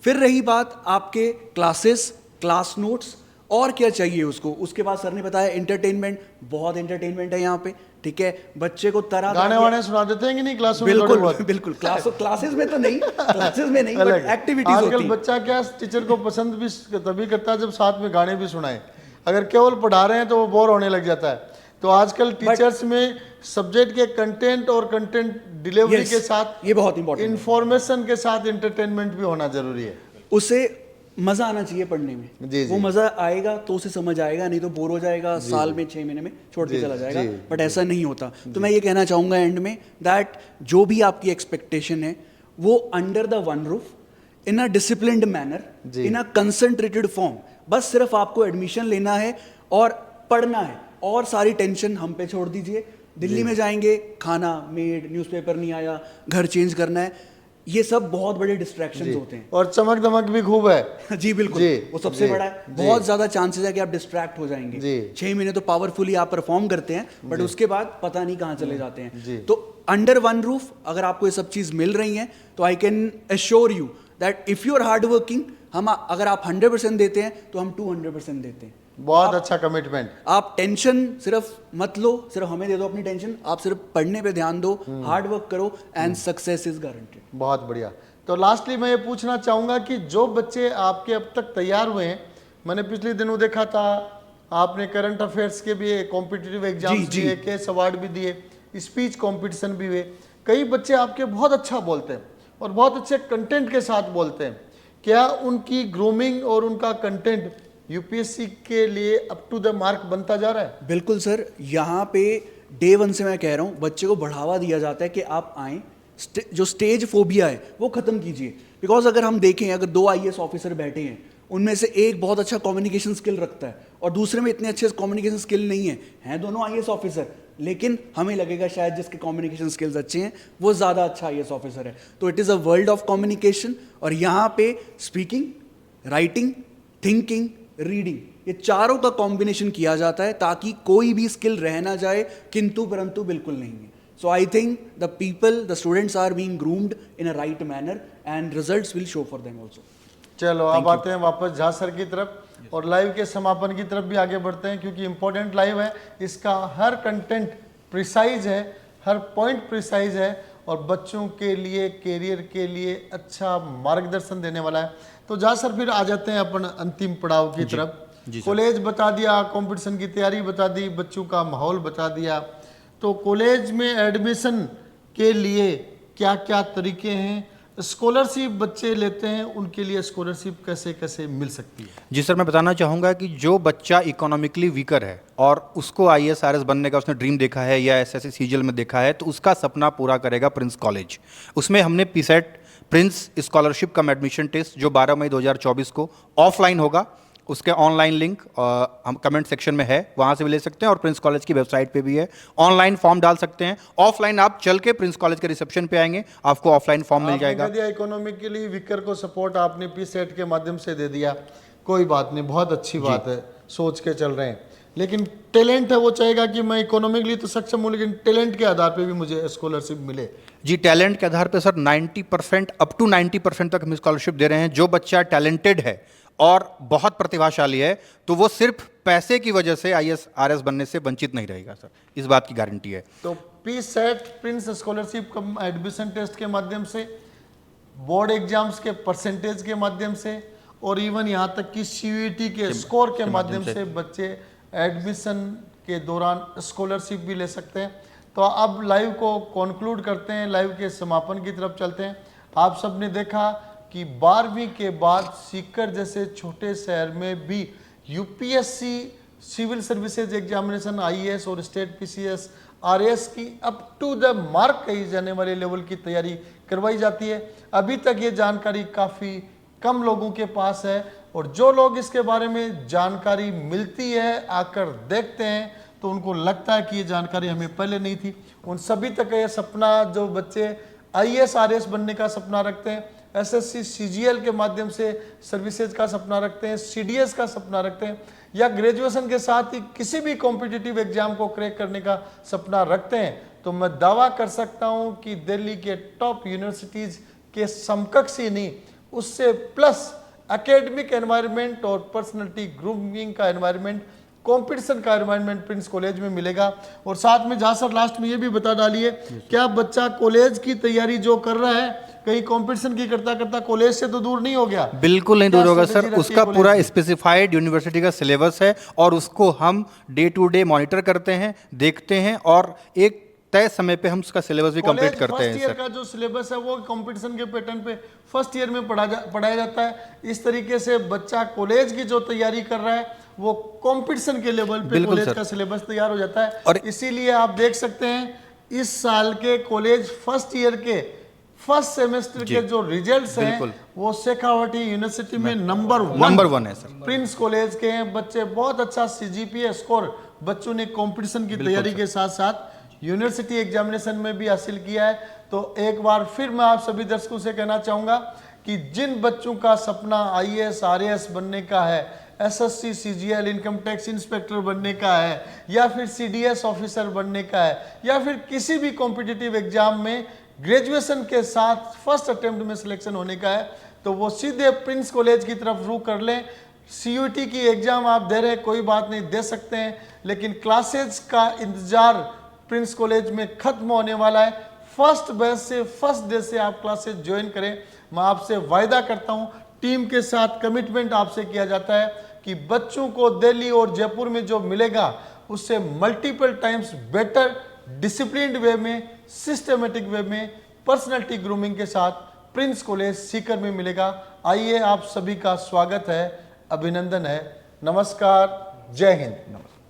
फिर रही बात आपके क्लासेस, क्लास नोट्स, और क्या चाहिए उसको। उसके बाद सर ने बताया एंटरटेनमेंट, बहुत एंटरटेनमेंट है यहाँ पे, ठीक है। बच्चे को तरह गाने वाने सुना देते हैं कि नहीं क्लास में? बिल्कुल बिल्कुल। क्लासेस में तो नहीं, क्लासेस में नहीं, बट एक्टिविटीज होती आजकल हैं। बच्चा क्या टीचर को पसंद भी तभी करता है जब साथ में गाने भी सुनाए। अगर केवल पढ़ा रहे हैं तो वो बोर होने लग जाता है। तो आजकल टीचर्स में सब्जेक्ट के कंटेंट और कंटेंट डिलीवरी के साथ, ये बहुत इंपॉर्टेंट, इंफॉर्मेशन के साथ एंटरटेनमेंट भी होना जरूरी है। उसे मजा आना चाहिए पढ़ने में। जी, वो मजा आएगा तो उसे समझ आएगा, नहीं तो बोर हो जाएगा, साल में 6 महीने में छोड़ के चला जाएगा। बट ऐसा नहीं होता। तो मैं ये कहना चाहूँगा एंड में दैट जो भी आपकी एक्सपेक्टेशन है वो under the one roof in a disciplined manner, in a concentrated form, बस सिर्फ आपको एडमिशन लेना है और पढ़ना है, और सारी टेंशन हम पे छोड़ दीजिए। दिल्ली में जाएंगे, खाना, मेड, न्यूज़पेपर नहीं आया, घर चेंज करना है, ये सब बहुत बड़े डिस्ट्रैक्शंस होते हैं। और चमक दमक भी खूब है। जी बिल्कुल, वो सबसे बड़ा है। बहुत ज्यादा चांसेस है कि आप डिस्ट्रैक्ट हो जाएंगे। 6 महीने तो पावरफुली आप परफॉर्म करते हैं, बट उसके बाद पता नहीं कहाँ चले जाते हैं। तो अंडर वन रूफ अगर आपको ये सब चीज मिल रही हैं, तो I can assure you that if you are hard working, हम अगर आप 100% देते हैं तो हम 200% देते हैं। बहुत अच्छा कमिटमेंट। आप टेंशन सिर्फ मत लो, सिर्फ हमें दे दो अपनी टेंशन, आप सिर्फ पढ़ने पे ध्यान दो, हार्ड वर्क करो, एंड सक्सेस इज गारंटेड। बहुत बढ़िया। तो लास्टली मैं ये पूछना चाहूँगा कि जो बच्चे आपके अब तक तैयार हुए हैं, मैंने पिछले दिनों देखा था आपने करंट अफेयर्स के भी कॉम्पिटिटिव एग्जाम्स दिए, केस अवार्ड भी दिए, स्पीच कॉम्पिटिशन भी हुए, कई बच्चे आपके बहुत अच्छा बोलते हैं और बहुत अच्छे कंटेंट के साथ बोलते हैं। क्या उनकी ग्रूमिंग और उनका कंटेंट यूपीएससी के लिए अप टू द मार्क बनता जा रहा है? बिल्कुल सर, यहाँ पे डे 1 से मैं कह रहा हूँ, बच्चे को बढ़ावा दिया जाता है कि आप आएँ, जो स्टेज फोबिया है वो खत्म कीजिए। बिकॉज अगर हम देखें, अगर 2 IAS ऑफिसर बैठे हैं, उनमें से एक बहुत अच्छा कम्युनिकेशन स्किल रखता है और दूसरे में इतने अच्छे कम्युनिकेशन स्किल नहीं है, हैं दोनों IAS ऑफिसर, लेकिन हमें लगेगा शायद जिसके कम्युनिकेशन स्किल्स अच्छे हैं वो ज़्यादा अच्छा IAS ऑफिसर है। तो it is a world of communication, और यहाँ पे स्पीकिंग, राइटिंग, थिंकिंग, रीडिंग, ये चारों का कॉम्बिनेशन किया जाता है ताकि कोई भी स्किल रह ना जाए, किंतु परंतु बिल्कुल नहीं है। So I think the people, the students are being groomed in a right manner and results will show for them also. चलो अब आते हैं वापस झा सर की तरफ और लाइव के समापन की तरफ भी आगे बढ़ते हैं, क्योंकि इम्पोर्टेंट लाइव है, इसका हर कंटेंट प्रिसाइज है, हर पॉइंट प्रिसाइज है और बच्चों के लिए, कैरियर के लिए अच्छा मार्गदर्शन देने वाला है। तो झा सर फिर आ जाते हैं अपन अंतिम पड़ाव की तरफ। कॉलेज बता दिया, कंपटीशन की तैयारी बता दी, बच्चों का माहौल बता दिया, तो कॉलेज में एडमिशन के लिए क्या क्या तरीके हैं, स्कॉलरशिप बच्चे लेते हैं उनके लिए स्कॉलरशिप कैसे कैसे मिल सकती है? जी सर, मैं बताना चाहूँगा कि जो बच्चा इकोनॉमिकली वीकर है और उसको IAS RS बनने का उसने ड्रीम देखा है या SSC CGL में देखा है, तो उसका सपना पूरा करेगा प्रिंस कॉलेज। उसमें हमने PSET प्रिंस स्कॉलरशिप कम एडमिशन टेस्ट जो 12 मई 2024 को ऑफलाइन होगा, उसके ऑनलाइन लिंक हम कमेंट सेक्शन में है, वहाँ से भी ले सकते हैं और प्रिंस कॉलेज की वेबसाइट पे भी है। ऑनलाइन फॉर्म डाल सकते हैं, ऑफलाइन आप चल के प्रिंस कॉलेज के रिसेप्शन पे आएंगे, आपको ऑफलाइन फॉर्म मिल जाएगा। इकोनॉमिकली वीकर को सपोर्ट आपने PSET के माध्यम से दे दिया, कोई बात नहीं, बहुत अच्छी बात है, सोच के चल रहे हैं। लेकिन टैलेंट है, वो चाहेगा कि मैं इकोनॉमिकली तो सक्षम हूँ लेकिन टैलेंट के आधार पे भी मुझे स्कॉलरशिप मिले। जी, टैलेंट के आधार पे सर 90% अप टू 90% तक हम स्कॉलरशिप दे रहे हैं। जो बच्चा टैलेंटेड है और बहुत प्रतिभाशाली है तो वो सिर्फ पैसे की वजह से IAS RS बनने से वंचित नहीं रहेगा सर, इस बात की गारंटी है। तो PSET प्रिंस स्कॉलरशिप कम एडमिशन टेस्ट के माध्यम से, बोर्ड एग्जाम्स के परसेंटेज के माध्यम से और इवन यहाँ तक कि CUET के स्कोर के माध्यम से बच्चे एडमिशन के दौरान स्कॉलरशिप भी ले सकते हैं। तो अब लाइव को कॉन्क्लूड करते हैं, लाइव के समापन की तरफ चलते हैं। आप सबने देखा कि 12वीं के बाद सीकर जैसे छोटे शहर में भी UPSC civil services examination IAS और स्टेट PCS RS की अप टू द मार्क कही जाने वाले लेवल की तैयारी करवाई जाती है। अभी तक ये जानकारी काफ़ी कम लोगों के पास है और जो लोग इसके बारे में जानकारी मिलती है, आकर देखते हैं, तो उनको लगता है कि ये जानकारी हमें पहले नहीं थी। उन सभी तक ये सपना, जो बच्चे IAS RS बनने का सपना रखते हैं, SSC CGL के माध्यम से सर्विसेज का सपना रखते हैं, CDS का सपना रखते हैं, या ग्रेजुएशन के साथ ही किसी भी कॉम्पिटिटिव एग्जाम को क्रैक करने का सपना रखते हैं, तो मैं दावा कर सकता हूं कि दिल्ली के टॉप यूनिवर्सिटीज़ के समकक्ष ही नहीं, उससे प्लस एकेडमिक एनवायरनमेंट और पर्सनैलिटी ग्रूमिंग का एनवायरनमेंट, कंपटीशन का एनवायरनमेंट प्रिंस कॉलेज में मिलेगा। और साथ में जहाँ सर लास्ट में ये भी बता डालिए, क्या बच्चा कॉलेज की तैयारी जो कर रहा है कहीं कंपटीशन की करता करता कॉलेज से तो दूर नहीं हो गया? बिल्कुल नहीं दूर होगा सर, उसका पूरा स्पेसिफाइड यूनिवर्सिटी का सिलेबस है और उसको हम डे टू डे मॉनिटर करते हैं, देखते हैं और एक तय समय पे हम उसका सिलेबस भी कंप्लीट करते हैं। फर्स्ट ईयर का जो सिलेबस है वो कंपटीशन के पैटर्न पे फर्स्ट ईयर में पढ़ाया जाता है। इस तरीके से बच्चा कॉलेज की जो तैयारी कर रहा है वो कंपटीशन के लेवल पे कॉलेज का सिलेबस तैयार हो जाता है। और इसीलिए आप देख सकते हैं इस साल के कॉलेज फर्स्ट ईयर के फर्स्ट सेमेस्टर के जो रिजल्ट्स हैं बिल्कुल। वो शेखावटी यूनिवर्सिटी में नंबर नंबर 1 है सर। प्रिंस कॉलेज के हैं बच्चे, बहुत अच्छा सीजीपीए स्कोर बच्चों ने कंपटीशन की तैयारी के साथ साथ यूनिवर्सिटी एग्जामिनेशन में भी हासिल किया है। तो एक बार फिर मैं आप सभी दर्शकों से कहना चाहूँगा कि जिन बच्चों का सपना आईएएस आरएएस बनने का है, SSC CGL income tax inspector बनने का है, या फिर सीडीएस ऑफिसर बनने का है, या फिर किसी भी कॉम्पिटिटिव एग्जाम में ग्रेजुएशन के साथ फर्स्ट अटेम्प्ट में सिलेक्शन होने का है, तो वो सीधे प्रिंस कॉलेज की तरफ रुख कर लें। सीयूटी की एग्जाम आप दे रहे हैं, कोई बात नहीं, दे सकते हैं, लेकिन क्लासेज का इंतजार प्रिंस कॉलेज में खत्म होने वाला है। फर्स्ट बैच से फर्स्ट डे से आप क्लासेज ज्वाइन करें। मैं आपसे वायदा करता हूं, टीम के साथ कमिटमेंट आपसे किया जाता है कि बच्चों को दिल्ली और जयपुर में जो मिलेगा उससे मल्टीपल टाइम्स बेटर डिसिप्लिन्ड वे में, सिस्टमेटिक वे में, पर्सनालिटी ग्रूमिंग के साथ प्रिंस कॉलेज सीकर में मिलेगा। आइए, आप सभी का स्वागत है, अभिनंदन है। नमस्कार, जय हिंद।